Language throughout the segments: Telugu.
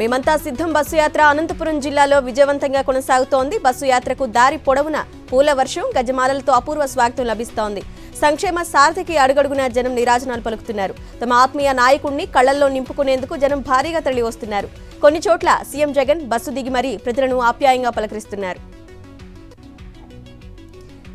మేమంతా సిద్ధం బస్సు యాత్ర అనంతపురం జిల్లాలో విజయవంతంగా కొనసాగుతోంది. బస్సు యాత్రకు దారి పొడవున పూల వర్షం, గజమాలలతో అపూర్వ స్వాగతం లభిస్తోంది. సంక్షేమ సారథికి అడుగడుగున జనం నీరాజనాలు పలుకుతున్నారు. తమ ఆత్మీయ నాయకుడిని కళ్లల్లో నింపుకునేందుకు జనం భారీగా తరలి వస్తున్నారు. కొన్ని చోట్ల సీఎం జగన్ బస్సు దిగి మరీ ప్రజలను ఆప్యాయంగా పలకరిస్తున్నారు.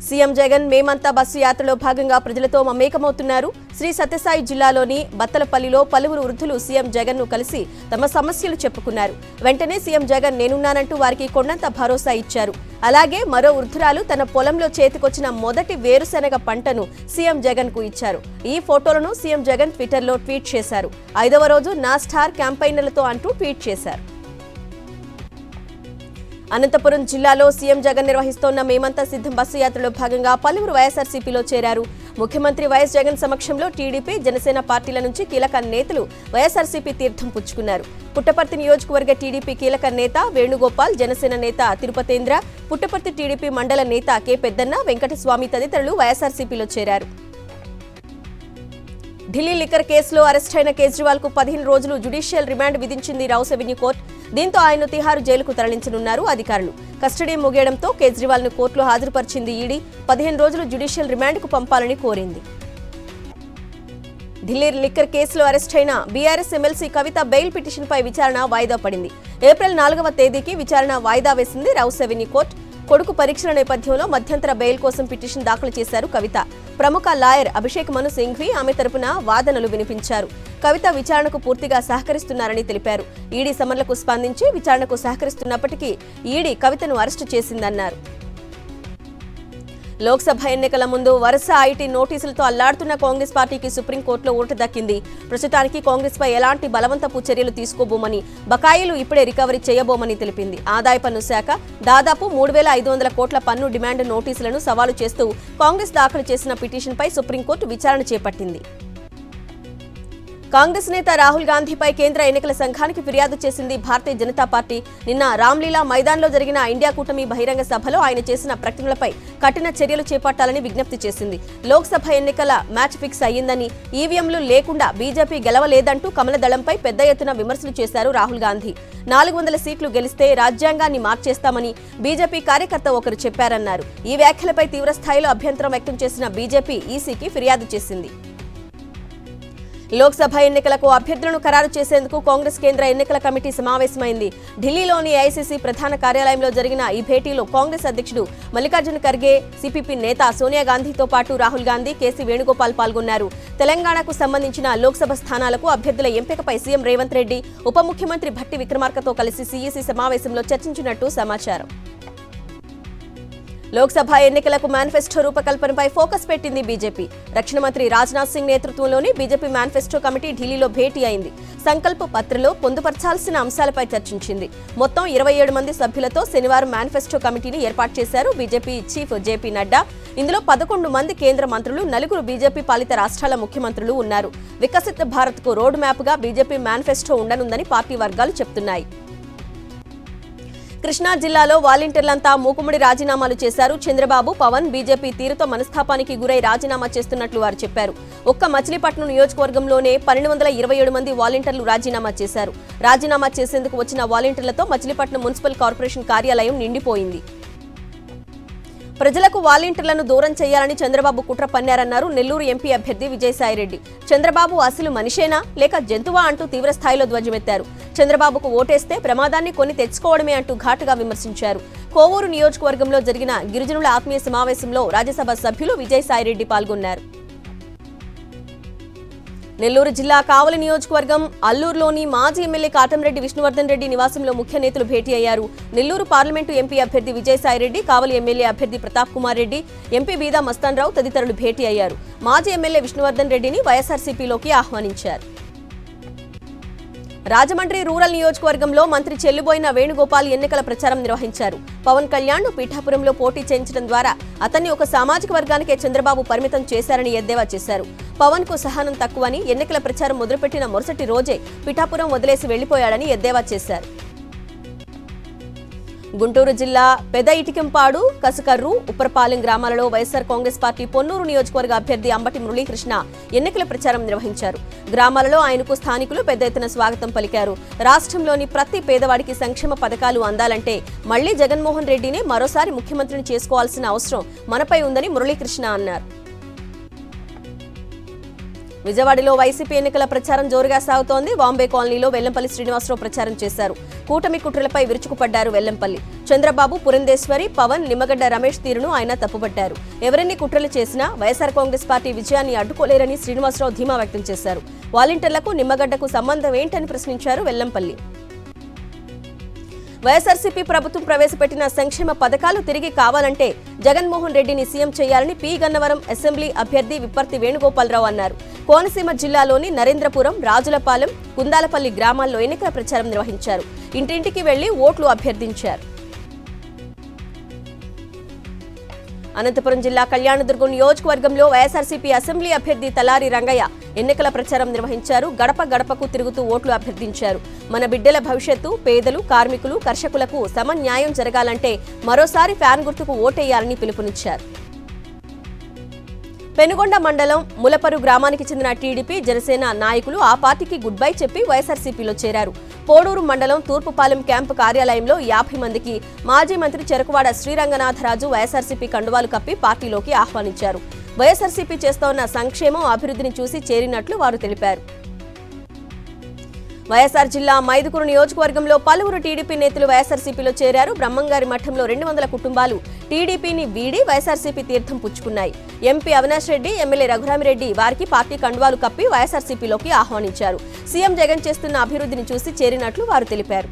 సీఎం జగన్ మేమంతా బస్సు యాత్రలో భాగంగా ప్రజలతో మమేకమవుతున్నారు. శ్రీ సత్యసాయి జిల్లాలోని బత్తలపల్లిలో పలువురు వృద్ధులు సీఎం జగన్ ను కలిసి తమ సమస్యలు చెప్పుకున్నారు. వెంటనే సీఎం జగన్ నేనున్నానంటూ వారికి కొండంత భరోసా ఇచ్చారు. అలాగే మరో వృద్ధురాలు తన పొలంలో చేతికొచ్చిన మొదటి వేరుశెనగ పంటను సీఎం జగన్ కు ఇచ్చారు. ఈ ఫోటోలను సీఎం జగన్ ట్విట్టర్లో ట్వీట్ చేశారు. 5వ రోజు నా స్టార్ క్యాంపైనర్లతో అంటూ ట్వీట్ చేశారు. అనంతపురం జిల్లాలో సీఎం జగన్ నిర్వహిస్తోన్న మేమంతా సిద్ధం బస్సు యాత్రలో భాగంగా పలువురు వైఎస్ఆర్సీపీలో చేరారు. ముఖ్యమంత్రి వైఎస్ జగన్ సమక్షంలో టీడీపీ, జనసేన పార్టీల నుంచి కీలక నేతలు వైఎస్ఆర్సీపీ తీర్థం పుచ్చుకున్నారు. పుట్టపర్తి నియోజకవర్గ టీడీపీ కీలక నేత వేణుగోపాల్, జనసేన నేత తిరుపతేంద్ర, పుట్టపర్తి టీడీపీ మండల నేత కె పెద్దన్న, వెంకటస్వామి తదితరులు వైఎస్ఆర్సీపీలో చేరారు. ఢిల్లీ లిక్కర్ కేసులో అరెస్టైన కేజ్రీవాల్ కు 15 రోజులు జ్యుడిషియల్ రిమాండ్ విధించింది రౌస్ అవెన్యూ కోర్టు. దీంతో ఆయన తిహారు జైలుకు తరలించనున్నారు అధికారులు. కస్టడీ ముగియడంతో కేజ్రీవాల్ ను కోర్టులో హాజరుపరిచింది ఈడీ. 15 రోజులు జ్యుడిషియల్ రిమాండ్కు పంపాలని కోరింది. ఢిల్లీ లిక్కర్ కేసులో అరెస్టైన బీఆర్ఎస్ ఎమ్మెల్సీ కవిత బెయిల్ పిటిషన్పై విచారణ వాయిదా పడింది. ఏప్రిల్ 4వ తేదీకి విచారణ వాయిదా వేసింది రౌస్ అవెన్యూ కోర్టు. కొడుకు పరీక్షల నేపథ్యంలో మధ్యంతర బెయిల్ కోసం పిటిషన్ దాఖలు చేశారు కవిత. ప్రముఖ లాయర్ అభిషేక్ మను సింఘ్వి ఆమె తరపున వాదనలు వినిపించారు. కవిత విచారణకు పూర్తిగా సహకరిస్తున్నారని తెలిపారు. ఈడీ సమన్లకు స్పందించి విచారణకు సహకరిస్తున్నప్పటికీ ఈడీ కవితను అరెస్టు చేసిందన్నారు. లోక్సభ ఎన్నికల ముందు వరుస ఐటీ నోటీసులతో అల్లాడుతున్న కాంగ్రెస్ పార్టీకి సుప్రీంకోర్టులో ఊరట దక్కింది. ప్రస్తుతానికి కాంగ్రెస్ పై ఎలాంటి బలవంతపు చర్యలు తీసుకోబోమని, బకాయిలు ఇప్పుడే రికవరీ చేయబోమని తెలిపింది. ఆదాయ పన్ను శాఖ దాదాపు 3,500 కోట్ల పన్ను డిమాండ్ నోటీసులను సవాలు చేస్తూ కాంగ్రెస్ దాఖలు చేసిన పిటిషన్పై సుప్రీంకోర్టు విచారణ చేపట్టింది. కాంగ్రెస్ నేత రాహుల్ గాంధీపై కేంద్ర ఎన్నికల సంఘానికి ఫిర్యాదు చేసింది భారతీయ జనతా పార్టీ. నిన్న రామ్లీలా మైదాన్లో జరిగిన ఇండియా కూటమి బహిరంగ సభలో ఆయన చేసిన ప్రకటనలపై కఠిన చర్యలు చేపట్టాలని విజ్ఞప్తి చేసింది. లోక్సభ ఎన్నికల మ్యాచ్ ఫిక్స్ అయ్యిందని, ఈవీఎంలు లేకుండా బీజేపీ గెలవలేదంటూ కమలదళంపై పెద్ద ఎత్తున విమర్శలు చేశారు రాహుల్ గాంధీ. 400 సీట్లు గెలిస్తే రాజ్యాంగాన్ని మార్చేస్తామని బీజేపీ కార్యకర్త ఒకరు చెప్పారన్నారు. ఈ వ్యాఖ్యలపై తీవ్రస్థాయిలో అభ్యంతరం వ్యక్తం చేసిన బీజేపీ ఈసీకి ఫిర్యాదు చేసింది. లోక్సభ ఎన్నికలకు అభ్యర్థులను ఖరారు చేసేందుకు కాంగ్రెస్ కేంద్ర ఎన్నికల కమిటీ సమావేశమైంది. ఢిల్లీలోని ఏఐసీసీ ప్రధాన కార్యాలయంలో జరిగిన ఈ భేటీలో కాంగ్రెస్ అధ్యక్షుడు మల్లికార్జున ఖర్గే, సిపిపి నేత సోనియా గాంధీతో పాటు రాహుల్ గాంధీ, కేసీ వేణుగోపాల్ పాల్గొన్నారు. తెలంగాణకు సంబంధించిన లోక్సభ స్థానాలకు అభ్యర్థుల ఎంపికపై సీఎం రేవంత్ రెడ్డి, ఉప ముఖ్యమంత్రి భట్టి విక్రమార్కతో కలిసి సీఈసీ సమావేశంలో చర్చించినట్టు సమాచారం. లోక్సభ ఎన్నికలకు మేనిఫెస్టో రూపకల్పనపై ఫోకస్ పెట్టింది బీజేపీ. రక్షణ మంత్రి రాజ్నాథ్ సింగ్ నేతృత్వంలోని బీజేపీ మేనిఫెస్టో కమిటీ ఢిల్లీలో భేటీ అయింది. సంకల్ప పత్రలో పొందుపర్చాల్సిన అంశాలపై చర్చించింది. మొత్తం 27 మంది సభ్యులతో శనివారం మేనిఫెస్టో కమిటీని ఏర్పాటు చేశారు బీజేపీ చీఫ్ జేపీ నడ్డా. ఇందులో 11 మంది కేంద్ర మంత్రులు, 4 బీజేపీ పాలిత రాష్ట్రాల ముఖ్యమంత్రులు ఉన్నారు. వికసిత్ భారత్ కు రోడ్ మ్యాప్ గా బీజేపీ మేనిఫెస్టో ఉండనుందని పార్టీ వర్గాలు చెబుతున్నాయి. కృష్ణా జిల్లాలో వాలంటీర్లంతా మూకుమ్మడి రాజీనామాలు చేశారు. చంద్రబాబు, పవన్ బీజేపీ తీరుతో మనస్తాపానికి గురై రాజీనామా చేస్తున్నట్లు వారు చెప్పారు. ఒక్క మచిలీపట్నం నియోజకవర్గంలోనే 1227 మంది వాలంటీర్లు రాజీనామా చేశారు. రాజీనామా చేసేందుకు వచ్చిన వాలంటీర్లతో మచిలీపట్నం మున్సిపల్ కార్పొరేషన్ కార్యాలయం నిండిపోయింది. ప్రజలకు వాలంటీర్లను దూరం చేయాలని చంద్రబాబు కుట్ర పన్నారన్నారు నెల్లూరు ఎంపీ అభ్యర్థి విజయసాయిరెడ్డి. చంద్రబాబు అసలు మనిషేనా లేక జంతువా అంటూ తీవ్రస్థాయిలో ధ్వజమెత్తారు. చంద్రబాబుకు ఓటేస్తే ప్రమాదాన్ని కొని తెచ్చుకోవడమే అంటూ ఘాటుగా విమర్శించారు. కోవూరు నియోజకవర్గంలో జరిగిన గిరిజనుల ఆత్మీయ సమావేశంలో రాజ్యసభ సభ్యులు విజయసాయిరెడ్డి పాల్గొన్నారు. నెల్లూరు జిల్లా కావలి నియోజకవర్గం అల్లూరులోని మాజీ ఎమ్మెల్యే కాటంరెడ్డి విష్ణువర్ధన్ రెడ్డి నివాసంలో ముఖ్య నేతలు భేటీ అయ్యారు. నెల్లూరు పార్లమెంటు ఎంపీ అభ్యర్థి విజయసాయిరెడ్డి, కావలి ఎమ్మెల్యే అభ్యర్థి ప్రతాప్ కుమార్ రెడ్డి, ఎంపీ బీదా మస్తాన్ రావు తదితరులు భేటీ అయ్యారు. మాజీ ఎమ్మెల్యే విష్ణువర్ధన్ రెడ్డిని వైఎస్ఆర్సీపీలోకి ఆహ్వానించారు. రాజమండ్రి రూరల్ నియోజకవర్గంలో మంత్రి చెల్లుబోయిన వేణుగోపాల్ ఎన్నికల ప్రచారం నిర్వహించారు. పవన్ కళ్యాణ్ ను పీఠాపురంలో పోటీ చేయించడం ద్వారా అతన్ని ఒక సామాజిక వర్గానికే చంద్రబాబు పరిమితం చేశారని ఎద్దేవా చేశారు. పవన్ కు సహనం తక్కువని, ఎన్నికల ప్రచారం మొదలుపెట్టిన మరుసటి రోజే పిఠాపురం వదిలేసి వెళ్లిపోయాడని ఎద్దేవా చేశారు. గుంటూరు జిల్లా పెద ఇటికంపాడు, కసకర్రు, ఉప్పరపాలెం గ్రామాలలో వైఎస్ఆర్ కాంగ్రెస్ పార్టీ పొన్నూరు నియోజకవర్గ అభ్యర్థి అంబటి మురళీకృష్ణ ఎన్నికల ప్రచారం నిర్వహించారు. గ్రామాలలో ఆయనకు స్థానికులు పెద్ద ఎత్తున స్వాగతం పలికారు. రాష్ట్రంలోని ప్రతి పేదవాడికి సంక్షేమ పథకాలు అందాలంటే మళ్లీ జగన్మోహన్ రెడ్డినే మరోసారి ముఖ్యమంత్రిని చేసుకోవాల్సిన అవసరం మనపై ఉందని మురళీకృష్ణ అన్నారు. విజయవాడలో వైసీపీ ఎన్నికల ప్రచారం జోరుగా సాగుతోంది. బాంబే కాలనీలో వెల్లంపల్లి శ్రీనివాసరావు ప్రచారం చేశారు. కూటమి కుట్రలపై విరుచుకుపడ్డారు వెల్లంపల్లి. చంద్రబాబు, పురంధేశ్వరి, పవన్, నిమ్మగడ్డ రమేష్ తీరును ఆయన తప్పుపట్టారు. ఎవరెన్ని కుట్రలు చేసినా వైఎస్ఆర్ కాంగ్రెస్ పార్టీ విజయాన్ని అడ్డుకోలేరని శ్రీనివాసరావు ధీమా వ్యక్తం చేశారు. వాలంటీర్లకు నిమ్మగడ్డకు సంబంధం ఏంటని ప్రశ్నించారు వెల్లంపల్లి. వైఎస్ఆర్సీపీ ప్రభుత్వం ప్రవేశపెట్టిన సంక్షేమ పథకాలు తిరిగి కావాలంటే జగన్మోహన్ రెడ్డిని సీఎం చేయాలని పి గన్నవరం అసెంబ్లీ అభ్యర్థి విప్పర్తి వేణుగోపాలరావు అన్నారు. కోనసీమ జిల్లాలోని నరేంద్రపురం, రాజులపాలెం, కుందాలపల్లి గ్రామాల్లో ఎన్నికల ప్రచారం నిర్వహించారు. ఇంటింటికి వెళ్లి ఓట్లు అభ్యర్థించారు. అనంతపురం జిల్లా కళ్యాణదుర్గం నియోజకవర్గంలో వైఎస్ఆర్సీపీ అసెంబ్లీ అభ్యర్థి తలారి రంగయ్య ఎన్నికల ప్రచారం నిర్వహించారు. గడప గడపకు తిరుగుతూ ఓట్లు అభ్యర్థించారు. మన బిడ్డల భవిష్యత్తు, పేదలు, కార్మికులు, కర్షకులకు సమన్యాయం జరగాలంటే మరోసారి ఫ్యాన్ గుర్తుకు ఓటేయాలని పిలుపునిచ్చారు. పెనుగొండ మండలం ములపరు గ్రామానికి చెందిన టీడీపీ, జనసేన నాయకులు ఆ పార్టీకి గుడ్ బై చెప్పి వైఎస్ఆర్సీపీలో చేరారు. పోడూరు మండలం తూర్పుపాలెం క్యాంపు కార్యాలయంలో 50 మందికి మాజీ మంత్రి చెరకువాడ శ్రీరంగనాథరాజు వైఎస్ఆర్సీపీ కండువాలు కప్పి పార్టీలోకి ఆహ్వానించారు. వైఎస్ఆర్సీపీ చేస్తోన్న సంక్షేమం, అభివృద్ధిని చూసి చేరినట్లు వారు తెలిపారు. వైఎస్ఆర్ జిల్లా మైదుకూరు నియోజకవర్గంలో పలువురు టీడీపీ నేతలు వైఎస్ఆర్సీపీలో చేరారు. బ్రహ్మంగారి మఠంలో 200 కుటుంబాలు టీడీపీని వీడి వైఎస్ఆర్సీపీ తీర్థం పుచ్చుకున్నాయి. ఎంపీ అవినాష్ రెడ్డి, ఎమ్మెల్యే రఘురామిరెడ్డి వారికి పార్టీ కండువాలు కప్పి వైఎస్ఆర్సీపీలోకి ఆహ్వానించారు. సీఎం జగన్ చేస్తున్న అభివృద్ధిని చూసి చేరినట్లు వారు తెలిపారు.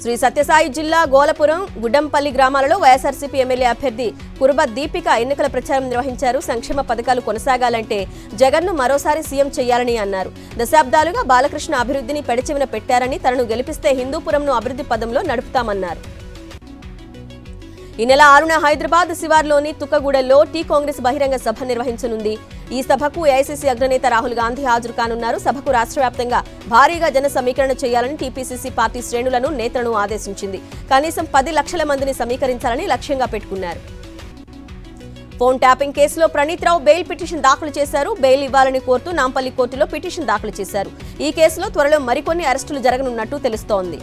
శ్రీ సత్యసాయి జిల్లా గోలపురం, గుడ్డంపల్లి గ్రామాలలో వైఎస్ఆర్సీపీ ఎమ్మెల్యే అభ్యర్థి కురుబ దీపిక ఎన్నికల ప్రచారం నిర్వహించారు. సంక్షేమ పథకాలు కొనసాగాలంటే జగన్ను మరోసారి సీఎం చేయాలని అన్నారు. దశాబ్దాలుగా బాలకృష్ణ అభివృద్ధిని పెడచెవిన పెట్టారని, తనను గెలిపిస్తే హిందూపురంను అభివృద్ధి పదంలో నడుపుతామన్నారు. ఈ నెల 6న హైదరాబాద్ శివార్లోని తుక్కగూడలో టీ కాంగ్రెస్ బహిరంగ సభ నిర్వహించనుంది. ఈ సభకు ఏఐసీసీ అగ్రనేత రాహుల్ గాంధీ హాజరు కానున్నారు. సభకు రాష్ట్ర వ్యాప్తంగా భారీగా జన సమీకరణ చేయాలని టీపీసీసీ పార్టీ శ్రేణులను, నేతలను ఆదేశించింది. కనీసం 10 లక్షల మందిని సమీకరించాలని లక్ష్యంగా పెట్టుకున్నారు. ఫోన్ ట్యాపింగ్ కేసులో ప్రణీత్ రావు బెయిల్ పిటిషన్ దాఖలు చేశారు. బెయిల్ ఇవ్వాలని కోరుతూ నాంపల్లి కోర్టులో పిటిషన్ దాఖలు చేశారు. ఈ కేసులో త్వరలో మరికొన్ని అరెస్టులు జరగనున్నట్టు తెలుస్తోంది.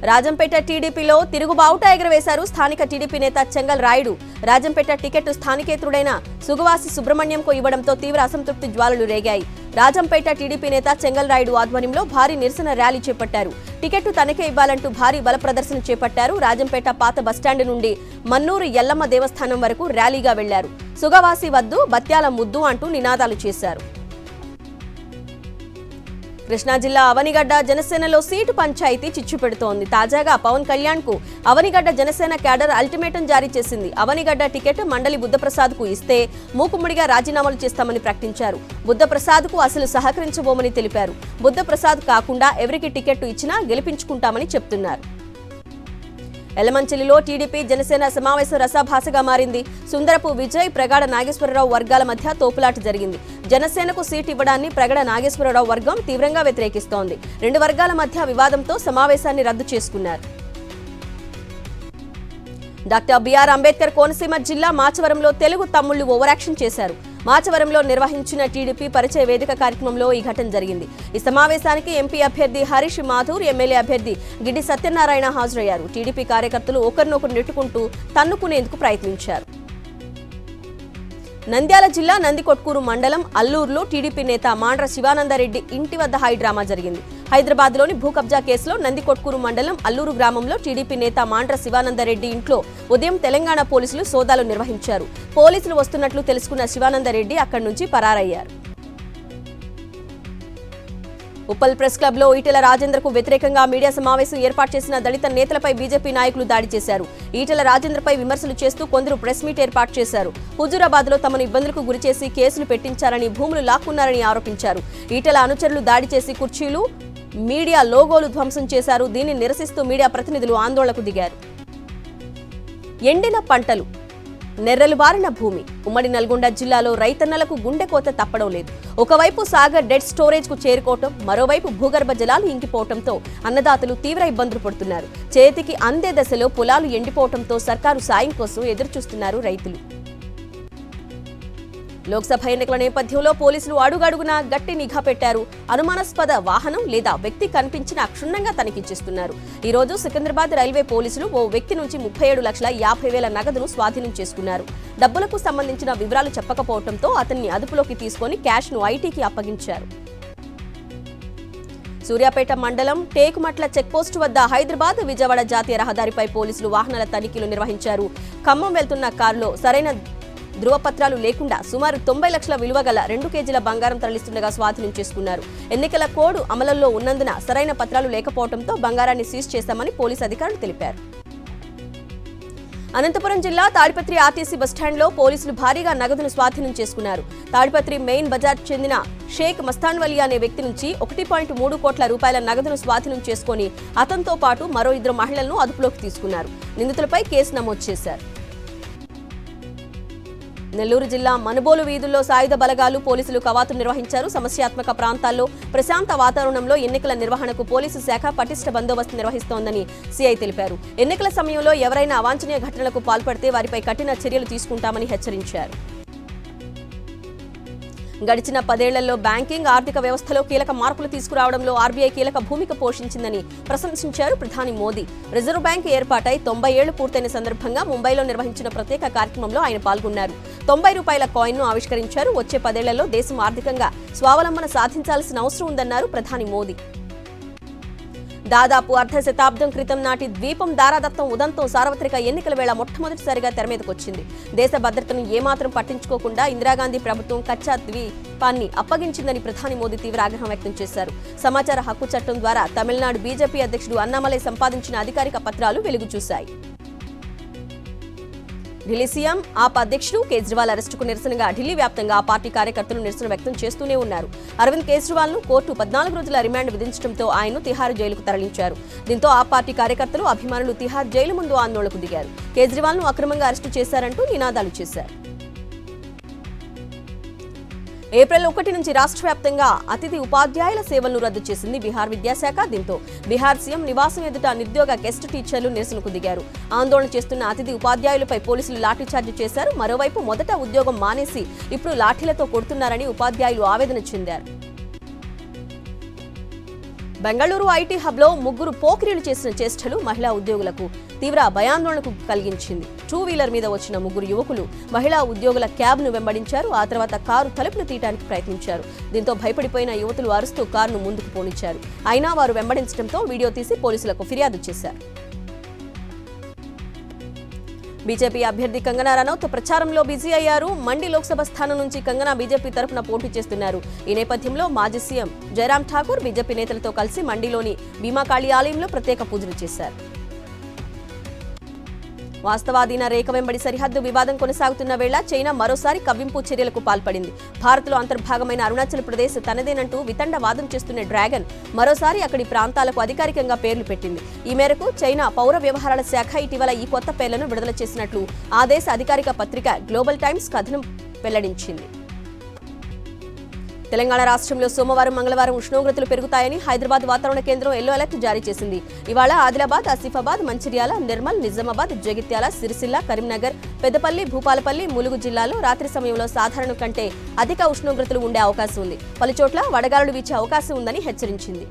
రాజంపేట టీడీపీలో తిరుగుబావుట ఎగరవేశారు స్థానిక టీడీపీ నేత చెంగల్ రాయుడు. రాజంపేట టికెట్ స్థానికేతరుడైన సుగవాసి సుబ్రహ్మణ్యంకు ఇవ్వడంతో తీవ్ర అసంతృప్తి జ్వాలలు రేగాయి. రాజంపేట టీడీపీ నేత చెంగల్ రాయుడు ఆధ్వర్యంలో భారీ నిరసన ర్యాలీ చేపట్టారు. టికెట్ తనకే ఇవ్వాలంటూ భారీ బల ప్రదర్శన చేపట్టారు. రాజంపేట పాత బస్టాండ్ నుండి మన్నూరు ఎల్లమ్మ దేవస్థానం వరకు ర్యాలీగా వెళ్లారు. సుగవాసి వద్దు, బత్యాల ముద్దు అంటూ నినాదాలు చేశారు. కృష్ణా జిల్లా అవనిగడ్డ జనసేనలో సీటు పంచాయతీ చిచ్చు పెడుతోంది. తాజాగా పవన్ కళ్యాణ్ కు అవనిగడ్డ జనసేన క్యాడర్ అల్టిమేటం జారీ చేసింది. అవనిగడ్డ టికెట్ మండలి బుద్ధప్రసాద్ కు ఇస్తే మూకుమ్మడిగా రాజీనామాలు చేస్తామని ప్రకటించారు. బుద్ధప్రసాద్ కు అసలు సహకరించబోమని తెలిపారు. బుద్ధప్రసాద్ కాకుండా ఎవరికి టికెట్ ఇచ్చినా గెలిపించుకుంటామని చెప్తున్నారు. ఎలమంచిలిలో టీడీపీ జనసేన సమావేశం రసాభాసగా మారింది. సుందరపు విజయ్, ప్రగాఢ నాగేశ్వరరావు వర్గాల మధ్య తోపులాట జరిగింది. జనసేనకు సీటు ఇవ్వడాన్ని ప్రగాఢ నాగేశ్వరరావు వర్గం తీవ్రంగా వ్యతిరేకిస్తోంది. 2 వర్గాల మధ్య వివాదంతో సమావేశాన్ని రద్దు చేసుకున్నారు. డాక్టర్ బిఆర్ అంబేద్కర్ కోనసీమ జిల్లా మాచవరంలో తెలుగు తమ్ముళ్లు ఓవరాక్షన్ చేశారు. మాచవరంలో నిర్వహించిన టీడీపీ పరిచయ వేదిక కార్యక్రమంలో ఈ ఘటన జరిగింది. ఈ సమావేశానికి ఎంపీ అభ్యర్థి హరీష్ మాథూర్, ఎమ్మెల్యే అభ్యర్థి గిడ్డి సత్యనారాయణ హాజరయ్యారు. టీడీపీ కార్యకర్తలు ఒకరినొకరు నెట్టుకుంటూ తన్నుకునేందుకు ప్రయత్నించారు. నంద్యాల జిల్లా నందికొట్కూరు మండలం అల్లూరులో టీడీపీ నేత మాండ్ర శివానందరెడ్డి ఇంటి వద్ద హై డ్రామా జరిగింది. హైదరాబాద్లోని భూ కబ్జా కేసులో నందికొట్కూరు మండలం అల్లూరు గ్రామంలో టీడీపీ నేత మాండ్ర శివానందరెడ్డి ఇంట్లో ఉదయం తెలంగాణ పోలీసులు సోదాలు నిర్వహించారు. పోలీసులు వస్తున్నట్లు తెలుసుకున్న శివానందరెడ్డి అక్కడి నుంచి పరారయ్యారు. ఉప్పల్ ప్రెస్ క్లబ్ లో ఈటెల రాజేంద్రకు వ్యతిరేకంగా మీడియా సమావేశం ఏర్పాటు చేసిన దళిత నేతలపై బీజేపీ నాయకులు దాడి చేశారు. ఈటెల రాజేంద్రపై విమర్శలు చేస్తూ కొందరు ప్రెస్ మీట్ ఏర్పాటు చేశారు. హుజూరాబాద్ లో తమను ఇబ్బందులకు గురిచేసి కేసులు పెట్టించారని, భూములు లాక్కున్నారని ఆరోపించారు. ఈటెల అనుచరులు దాడి చేసి కుర్చీలు, మీడియా లోగోలు ధ్వంసం చేశారు. దీన్ని నిరసిస్తూ మీడియా ప్రతినిధులు ఆందోళనకు దిగారు. ఎండిన పంటలు నెర్రలు బారిన భూమి. ఉమ్మడి నల్గొండ జిల్లాలో రైతన్నలకు గుండె కోత తప్పడం లేదు. ఒకవైపు సాగర్ డెడ్ స్టోరేజ్ కు చేరుకోవటం, మరోవైపు భూగర్భ జలాలు ఇంకిపోవటంతో అన్నదాతలు తీవ్ర ఇబ్బందులు పడుతున్నారు. చేతికి అందే దశలో పొలాలు ఎండిపోవటంతో సర్కారు సాయం కోసం ఎదురుచూస్తున్నారు రైతులు. లోక్సభ ఎన్నికల నేపథ్యంలో పోలీసులు అడుగడుగునా గట్టి నిఘా పెట్టారు. అనుమానాస్పద వాహనం లేదా వ్యక్తి కనిపించినా క్షుణ్ణంగా తనిఖీ చేస్తున్నారు. ఈ రోజు సికింద్రాబాద్ రైల్వే పోలీసులు ఓ వ్యక్తి నుంచి 37,50,000 నగదును స్వాధీనం చేసుకున్నారు. డబ్బులకు సంబంధించిన వివరాలు చెప్పకపోవడంతో అతన్ని అదుపులోకి తీసుకుని క్యాష్ను ఐటీకి అప్పగించారు. సూర్యాపేట మండలం టేకుమట్ల చెక్పోస్టు వద్ద హైదరాబాద్ విజయవాడ జాతీయ రహదారిపై పోలీసులు వాహనాల తనిఖీలు నిర్వహించారు. ఖమ్మం వెళ్తున్న కారులో సరైన ధృవపత్రాలు లేకుండా సుమారు 90 లక్షల విలువ గల 2 కేజీల బంగారం తరలిస్తుండగా స్వాధీనం చేసుకున్నారు. ఎన్నికల కోడ్ అమలులో ఉన్నందున సరైన పత్రాలు లేకపోవడంతో బంగారాన్ని సీజ్ చేశామని పోలీసు అధికారులు తెలిపారు. అనంతపురం జిల్లా తాడిపత్రి ఆర్టీసీ బస్టాండ్లో పోలీసులు భారీగా నగదును స్వాధీనం చేసుకున్నారు. తాడిపత్రి మెయిన్ బజార్ చెందిన షేక్ మస్తాన్వలి అనే వ్యక్తి నుంచి 1.3 కోట్ల రూపాయల నగదును స్వాధీనం చేసుకుని అతనితో పాటు మరో 2 మహిళలను అదుపులోకి తీసుకున్నారు. నిందితులపై కేసు నమోదు చేశారు. నెల్లూరు జిల్లా మనుబోలు వీధుల్లో సాయుధ బలగాలు పోలీసులు కవాతు నిర్వహించారు. సమస్యాత్మక ప్రాంతాల్లో ప్రశాంత వాతావరణంలో ఎన్నికల నిర్వహణకు పోలీసు శాఖ పటిష్ట బందోబస్తు నిర్వహిస్తోందని సీఐ తెలిపారు. ఎన్నికల సమయంలో ఎవరైనా అవాంఛనీయ ఘటనలకు పాల్పడితే వారిపై కఠిన చర్యలు తీసుకుంటామని హెచ్చరించారు. గడిచిన 10 ఏళ్లలో బ్యాంకింగ్, ఆర్థిక వ్యవస్థలో కీలక మార్పులు తీసుకురావడంలో ఆర్బీఐ కీలక భూమిక పోషించిందని ప్రశంసించారు ప్రధాని మోదీ. రిజర్వ్ బ్యాంక్ ఏర్పాటై 90 ఏళ్లు పూర్తయిన సందర్భంగా ముంబైలో నిర్వహించిన ప్రత్యేక కార్యక్రమంలో ఆయన పాల్గొన్నారు. 90 రూపాయల కాయిన్ను ఆవిష్కరించారు. వచ్చే 10 ఏళ్లలో దేశం ఆర్థికంగా స్వావలంబన సాధించాల్సిన అవసరం ఉందన్నారు ప్రధాని మోదీ. దాదాపు అర్ధ శతాబ్దం క్రితం నాటి ద్వీపం దారాదత్తం ఉదంతం సార్వత్రిక ఎన్నికల వేళ మొట్టమొదటిసారిగా తెరమీదకొచ్చింది. దేశ భద్రతను ఏమాత్రం పట్టించుకోకుండా ఇందిరాగాంధీ ప్రభుత్వం కచ్చా ద్వీపాన్ని అప్పగించిందని ప్రధాని మోదీ తీవ్ర ఆగ్రహం వ్యక్తం చేశారు. సమాచార హక్కు చట్టం ద్వారా తమిళనాడు బీజేపీ అధ్యక్షుడు అన్నామలై సంపాదించిన అధికారిక పత్రాలు వెలుగు చూశాయి. ఢిల్లీ సీఎం ఆప్ అధ్యక్షుడు కేజ్రీవాల్ అరెస్టుకు నిరసనగా ఢిల్లీ వ్యాప్తంగా ఆ పార్టీ కార్యకర్తలు నిరసన వ్యక్తం చేస్తూనే ఉన్నారు. అరవింద్ కేజ్రీవాల్ ను కోర్టు 14 రోజుల రిమాండ్ విధించడంతో ఆయన్ను తిహార్ జైలుకు తరలించారు. దీంతో ఆ పార్టీ కార్యకర్తలు, అభిమానులు తిహార్ జైలు ముందు ఆందోళనకు దిగారు. కేజ్రీవాల్ ను అక్రమంగా అరెస్టు చేశారంటూ నినాదాలు చేశారు. ఏప్రిల్ 1 నుంచి రాష్ట్ర వ్యాప్తంగా అతిథి ఉపాధ్యాయుల సేవలను రద్దు చేసింది బీహార్ విద్యాశాఖ. దీంతో బీహార్ సీఎం నివాసం ఎదుట నిరుద్యోగ గెస్ట్ టీచర్లు నిరసనకు దిగారు. ఆందోళన చేస్తున్న అతిథి ఉపాధ్యాయులపై పోలీసులు లాఠీచార్జ్ చేశారు. మరోవైపు మొదట ఉద్యోగం మానేసి ఇప్పుడు లాఠీలతో కొడుతున్నారని ఉపాధ్యాయులు ఆవేదన చెందారు. బెంగళూరు ఐటీ హబ్లో 3 పోకిరీలు చేసిన చేష్టలు మహిళా ఉద్యోగులకు తీవ్ర భయాందోళనకు కలిగించింది. 2 వీలర్ మీద వచ్చిన 3 యువకులు మహిళా ఉద్యోగుల క్యాబ్ను వెంబడించారు. ఆ తర్వాత కారు తలుపులు తీయడానికి ప్రయత్నించారు. దీంతో భయపడిపోయిన యువతులు అరుస్తూ కారును ముందుకు పోనిచ్చారు. అయినా వారు వెంబడించడంతో వీడియో తీసి పోలీసులకు ఫిర్యాదు చేశారు. బీజేపీ అభ్యర్థి కంగనా రనౌత్ ప్రచారంలో బిజీ అయ్యారు. మండి లోక్సభ స్థానం నుంచి కంగనా బీజేపీ తరఫున పోటీ చేస్తున్నారు. ఈ నేపథ్యంలో మాజీ సీఎం జయరాం ఠాకూర్ బీజేపీ నేతలతో కలిసి మండిలోని భీమాకాళి ఆలయంలో ప్రత్యేక పూజలు చేశారు. వాస్తవాధీన రేఖ వెంబడి సరిహద్దు వివాదం కొనసాగుతున్న వేళ చైనా మరోసారి కవ్వింపు చర్యలకు పాల్పడింది. భారత్లో అంతర్భాగమైన అరుణాచల్ ప్రదేశ్ తనదేనంటూ వితండవాదం చేస్తున్న డ్రాగన్ మరోసారి అక్కడి ప్రాంతాలకు అధికారికంగా పేర్లు పెట్టింది. ఈ మేరకు చైనా పౌర వ్యవహారాల శాఖ ఇటీవల ఈ కొత్త పేర్లను విడుదల చేసినట్లు ఆ దేశ అధికారిక పత్రిక గ్లోబల్ టైమ్స్ కథనం వెల్లడించింది. తెలంగాణ రాష్ట్రంలో సోమవారం, మంగళవారం ఉష్ణోగ్రతలు పెరుగుతాయని హైదరాబాద్ వాతావరణ కేంద్రం ఎల్లో అలర్ట్ జారీ చేసింది. ఇవాళ ఆదిలాబాద్, ఆసిఫాబాద్, మంచిర్యాల, నిర్మల్, నిజామాబాద్, జగిత్యాల, సిరిసిల్ల, కరీంనగర్, పెద్దపల్లి, భూపాలపల్లి, ములుగు జిల్లాలో రాత్రి సమయంలో సాధారణం కంటే అధిక ఉష్ణోగ్రతలు ఉండే అవకాశం ఉంది. పలుచోట్ల వడగాలులు వీచే అవకాశం ఉందని హెచ్చరించింది.